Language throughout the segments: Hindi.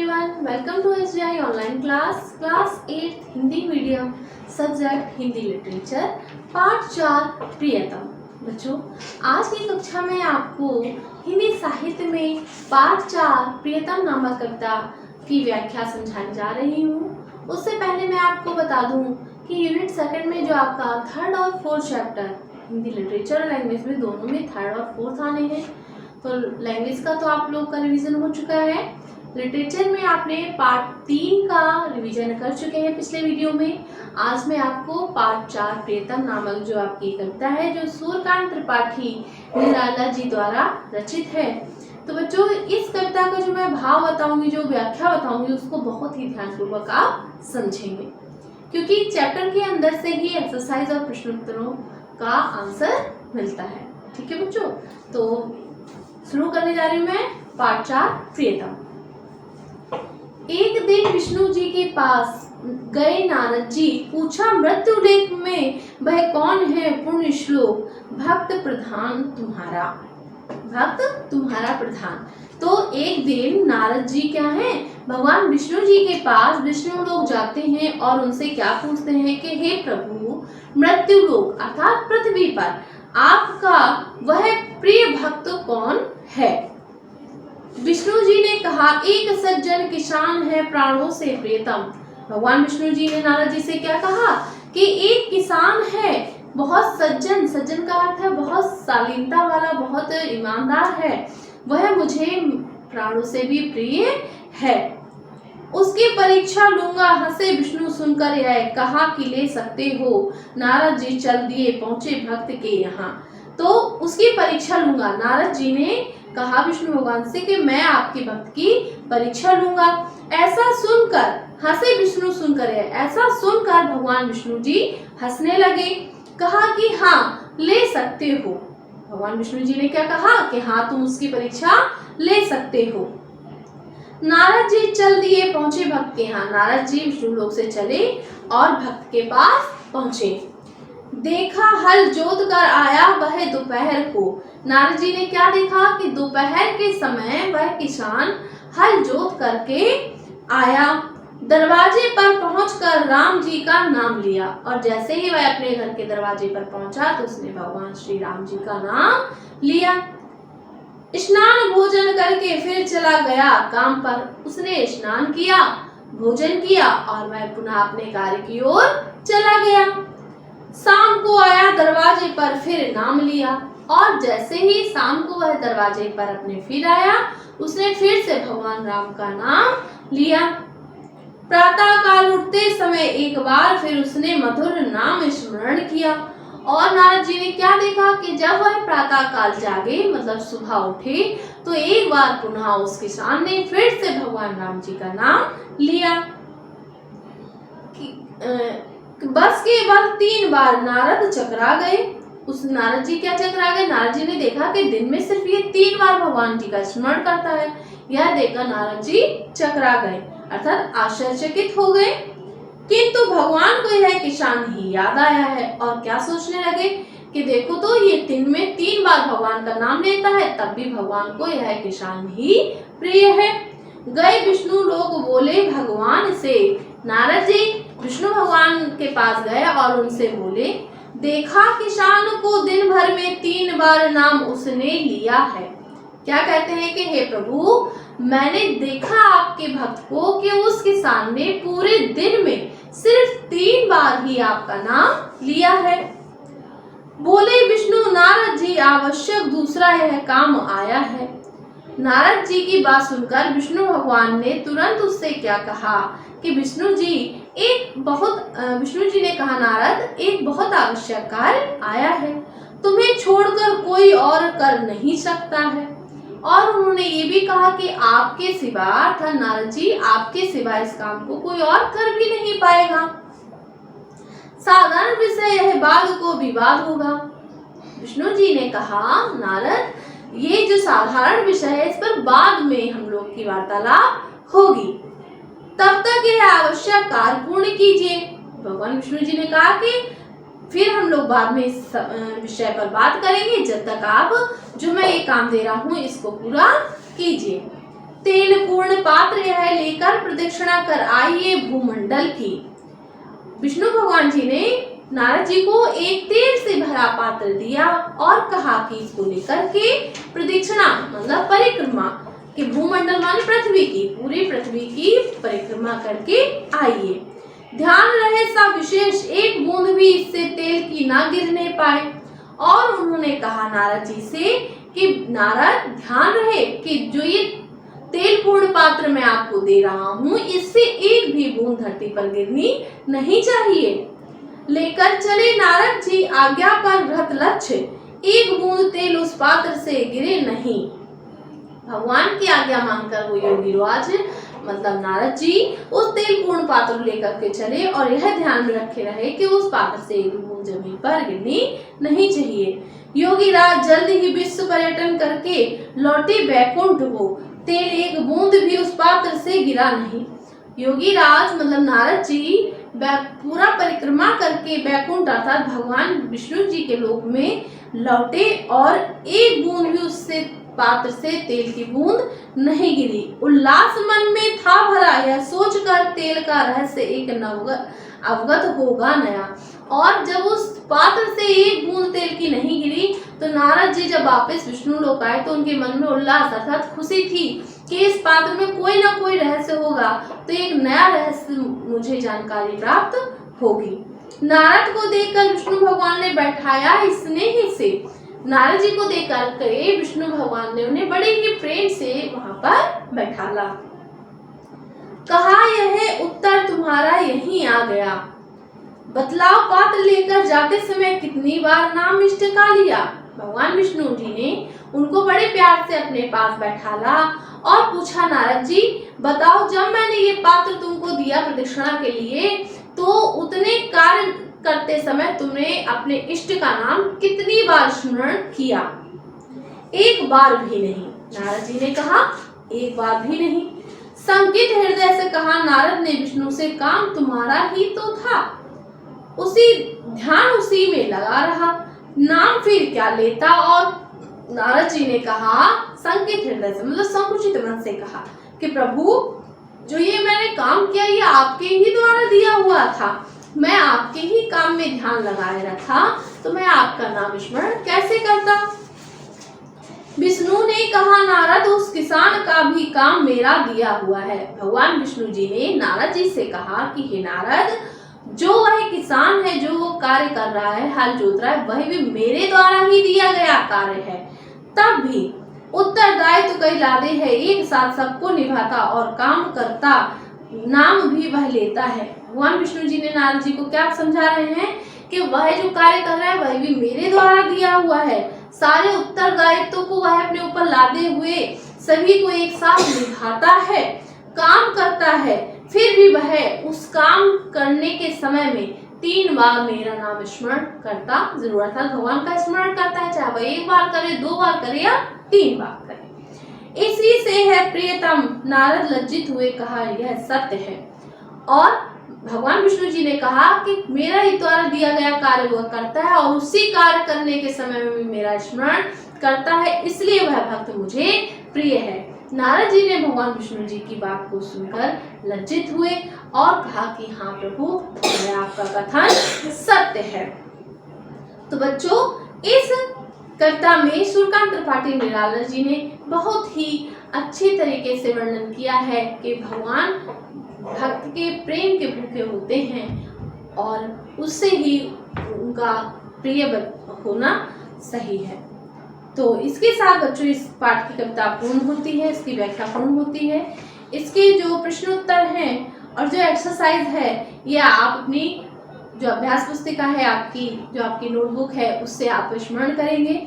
Everyone, welcome to SGI online class 8 Hindi medium, subject Hindi literature, part 4 Priyatam. बच्चों, आज की कक्षा में आपको हिंदी साहित्य में पार्ट 4 प्रियतम नामक कविता की व्याख्या समझाने जा रही हूँ। उससे पहले मैं आपको बता दूँ कि यूनिट सेकंड में जो आपका थर्ड और फोर्थ चैप्टर हिंदी लिटरेचर और लैंग्वेज में दोनों में थर्ड और फोर्थ आने हैं। तो लैंग्वेज का तो आप लोग का रिवीजन हो चुका है। लिटरेचर में आपने पार्ट 3 का रिवीजन कर चुके हैं पिछले वीडियो में। आज मैं आपको पार्ट 4 प्रियतम नामक जो आपकी कविता है, जो सूर्यकांत त्रिपाठी निराला जी द्वारा रचित है। तो बच्चों, इस कविता का जो मैं भाव बताऊंगी, जो व्याख्या बताऊंगी, उसको बहुत ही ध्यानपूर्वक आप समझेंगे, क्योंकि चैप्टर के अंदर से ही एक्सरसाइज और प्रश्नोत्तरों का आंसर मिलता है। ठीक है बच्चों, तो शुरू करने जा रही हूँ मैं पार्ट 4 प्रियतम। एक दिन विष्णु जी के पास गए नारद जी, पूछा मृत्यु लेख में वह कौन है पुण्य श्लोक, भक्त प्रधान तुम्हारा, भक्त तुम्हारा प्रधान। तो एक दिन नारद जी क्या है, भगवान विष्णु जी के पास विष्णु लोग जाते हैं और उनसे क्या पूछते हैं कि हे प्रभु, मृत्यु लोक अर्थात पृथ्वी पर आपका वह प्रिय भक्त कौन है। विष्णु जी ने कहा, एक सज्जन किसान है प्राणों से प्रियतम। भगवान विष्णु जी ने नारद जी से क्या कहा कि एक किसान है, बहुत सज्जन, सज्जन का अर्थ है बहुत शालीनता वाला, बहुत ईमानदार है, वह मुझे प्राणों से भी प्रिय है। उसकी परीक्षा लूंगा। हंसे विष्णु सुनकर यह, कहा कि ले सकते हो। नारद जी चल दिए पहुंचे भक्त के यहाँ। तो उसकी परीक्षा लूंगा। नारद जी ने कहा विष्णु भगवान से कि मैं आपके भक्त की परीक्षा लूंगा। ऐसा सुनकर हंसे विष्णु सुनकर यह, ऐसा सुनकर भगवान विष्णु जी हंसने लगे। कहा कि हाँ ले सकते हो। भगवान विष्णु जी ने क्या कहा कि हाँ तुम उसकी परीक्षा ले सकते हो। नारद जी चल दिए पहुंचे भक्त के यहाँ। नारद जी विष्णु लोक से चले और भक्त के पास पहुंचे। देखा हल जोत कर आया वह दोपहर को। नारद जी ने क्या देखा कि दोपहर के समय वह किसान हल जोत करके आया। दरवाजे पर पहुंचकर राम जी का नाम लिया, और जैसे ही वह अपने घर के दरवाजे पर पहुंचा तो उसने भगवान श्री राम जी का नाम लिया। स्नान भोजन करके फिर चला गया काम पर। उसने स्नान किया, भोजन किया और वह पुनः अपने कार्य की ओर चला गया। शाम को आया दरवाजे पर, फिर नाम लिया, और जैसे ही शाम को वह दरवाजे पर अपने फिर आया, उसने फिर से भगवान राम का नाम लिया। प्रातः काल उठते समय एक बार फिर उसने मधुर नाम स्मरण किया। और नारद जी ने क्या देखा कि जब वह प्रातः काल जागे, मतलब सुबह उठे, तो एक बार पुनः उस किसान ने फिर से भगवान राम जी का नाम लिया। बस केवल 3 बार नारद चकरा गए। उस नारद जी क्या चकरा गए, नारद जी ने देखा कि दिन में सिर्फ ये 3 बार भगवान जी का स्मरण करता है। यह देखकर नारद जी चकरा गए, अर्थात आश्चर्यचकित हो गए। किंतु भगवान को यह किसान ही याद आया है, और क्या सोचने लगे कि देखो तो ये दिन में 3 बार भगवान का नाम लेता है, तब भी भगवान को यह किसान ही प्रिय है। गए विष्णु लोग बोले भगवान से। नारद जी विष्णु भगवान के पास गए और उनसे बोले, देखा किसान को दिन भर में 3 बार नाम उसने लिया है। क्या कहते हैं कि हे प्रभु, मैंने देखा आपके भक्त को कि उस किसान ने पूरे दिन में सिर्फ 3 बार ही आपका नाम लिया है। बोले विष्णु, नारद जी आवश्यक दूसरा यह काम आया है। नारद जी की बात सुनकर विष्णु भगवान ने तुरंत उससे क्या कहा कि विष्णु जी ने कहा, नारद एक बहुत आवश्यक कार्य आया है, तुम्हें छोड़कर कोई और कर नहीं सकता है। और उन्होंने ये भी कहा कि आपके सिवा, अर्थात नारद जी आपके सिवा इस काम को कोई और कर भी नहीं पाएगा। साधारण विषय यह बाद को विवाद होगा। विष्णु जी ने कहा, नारद ये जो साधारण विषय है, इस पर बाद में हम लोग की वार्तालाप होगी, तब तक यह आवश्यक कार्य पूर्ण कीजिए। भगवान विष्णु जी ने कहा कि फिर हम लोग बाद में इस विषय पर बात करेंगे, जब तक आप जो मैं ये काम दे रहा हूँ इसको पूरा कीजिए। तेल पूर्ण पात्र यह लेकर प्रदक्षिणा कर आइए भूमंडल की। विष्णु भगवान जी ने नारद जी को एक तेल से भरा पात्र दिया और कहा कि इसको लेकर के प्रदक्षिणा मतलब परिक्रमा कि भूमंडल माने पृथ्वी की, पूरी पृथ्वी की परिक्रमा करके आइए। ध्यान रहे सा विशेष एक बूंद भी इससे तेल की ना गिरने पाए। और उन्होंने कहा नारद जी से कि नारद ध्यान रहे कि जो ये तेल पूर्ण पात्र मैं आपको दे रहा हूँ इससे एक भी बूंद धरती पर गिरनी नहीं चाहिए। लेकर चले नारद जी आज्ञा पर व्रत लक्ष्य, एक बूंद तेल उस पात्र से गिरे नहीं। भगवान की आज्ञा मानकर वो योगी राज मतलब नारद जी उस तेल पूर्ण पात्र लेकर के चले और यह ध्यान में रखे रहे कि उस पात्र से एक बूंद जमीन पर गिरनी नहीं चाहिए। योगी राज जल्द ही विश्व पर्यटन करके लौटे बैकुंठ को, तेल एक बूंद भी उस पात्र से गिरा नहीं। योगी राज मतलब नारद जी पूरा परिक्रमा करके बैकुंठ अर्थात भगवान विष्णु जी के लोक में लौटे और एक बूंद भी उससे पात्र से तेल की बूंद नहीं गिरी। उल्लास मन में था भरा, यह सोचकर तेल का रहस्य एक अवगत होगा नया। और जब उस पात्र से एक बूंद तेल की नहीं गिरी तो नारद जी जब वापस विष्णु लोक आए तो उनके मन में उल्लास अर्थात खुशी थी कि इस पात्र में कोई ना कोई रहस्य होगा, तो एक नया रहस्य मुझे जानकारी प्राप्त होगी। नारद को देखकर विष्णु भगवान ने बैठाया स्नेह से। नारद जी को देखकर के विष्णु भगवान ने उन्हें बड़े ही प्रेम से वहां पर बैठाला। कहा यह उत्तर तुम्हारा यहीं आ गया, बतलाओ पात्र लेकर जाते समय कितनी बार नाम इष्ट का लिया। भगवान विष्णु जी ने उनको बड़े प्यार से अपने पास बैठाला और पूछा नारद जी बताओ जब मैंने ये पात्र तुमको दिया प्रदक्षिणा के लिए तो उतने कार्य करते समय तुमने अपने इष्ट का नाम कितनी बार स्मरण किया। एक बार भी नहीं। नारद जी ने कहा एक बार भी नहीं। संकित हृदय से कहा नारद ने विष्णु से काम तुम्हारा ही तो था, ध्यान उसी में लगा रहा, नाम फिर क्या लेता। और नारद जी ने कहा संकित हृदय से मतलब संकुचित मन से कहा कि प्रभु जो ये मैंने काम किया ये आपके ही द्वारा दिया हुआ था, मैं आपके ही काम में ध्यान लगाए रखा तो मैं आपका नाम स्मरण कैसे करता। विष्णु ने कहा नारद उस किसान का भी काम मेरा दिया हुआ है। भगवान विष्णु जी ने नारद जी से कहा कि हे नारद जो वह किसान है जो वो कार्य कर रहा है हल जोत रहा है वह भी मेरे द्वारा ही दिया गया कार्य है। तब भी उत्तरदायित्व कई लादे है, एक साथ सबको निभाता और काम करता, नाम भी वह लेता है। भगवान विष्णु जी ने नारद जी को क्या समझा रहे हैं कि वह जो कार्य कर रहा है वह भी मेरे द्वारा दिया हुआ है, सारे उत्तरदायित्व को वह अपने ऊपर लादे हुए सभी को एक साथ निभाता है, काम करता है, फिर भी वह उस काम करने के समय में 3 बार मेरा नाम स्मरण करता जरूर था। भगवान का स्मरण करता है, चाहे वह 1 बार करे 2 बार करे या 3 बार करे। इसी से है प्रियतम। नारद लज्जित हुए कहा यह सत्य है। और भगवान विष्णु जी ने कहा कि मेरा ही द्वारा दिया गया कार्य वह करता है और उसी कार्य करने के समय में भी मेरा स्मरण करता है, इसलिए वह भक्त मुझे प्रिय है। नारद जी ने भगवान विष्णु जी की बात को सुनकर लज्जित हुए और कहा कि हाँ प्रभु मैं आपका कथन सत्य है। तो बच्चों इस कविता में सूर्यकांत त्रिपाठी निराला जी ने बहुत ही अच्छी तरीके से वर्णन किया है कि भगवान भक्त के प्रेम के भूखे होते हैं और उससे ही उनका प्रिय होना सही है। तो इसके साथ बच्चों इस पाठ की कविता पूर्ण होती है, इसकी व्याख्या पूर्ण होती है। इसके जो प्रश्न उत्तर हैं और जो एक्सरसाइज है ये आप अपनी जो अभ्यास पुस्तिका है आपकी जो आपकी नोटबुक है उससे आप स्मरण करेंगे।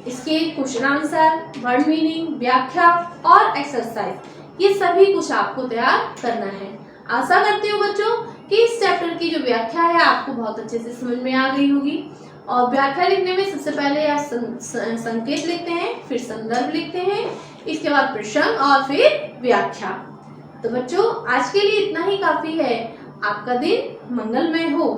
इसके क्वेश्चन आंसर, वर्ड मीनिंग, व्याख्या और एक्सरसाइज ये सभी कुछ आपको तैयार करना है। आशा करती हूँ बच्चों कि इस चैप्टर की जो व्याख्या है आपको बहुत अच्छे से समझ में आ गई होगी। और व्याख्या लिखने में सबसे पहले आप संकेत लिखते हैं, फिर संदर्भ लिखते हैं, इसके बाद प्रसंग और फिर व्याख्या। तो बच्चों आज के लिए इतना ही काफी है। आपका दिन मंगलमय हो।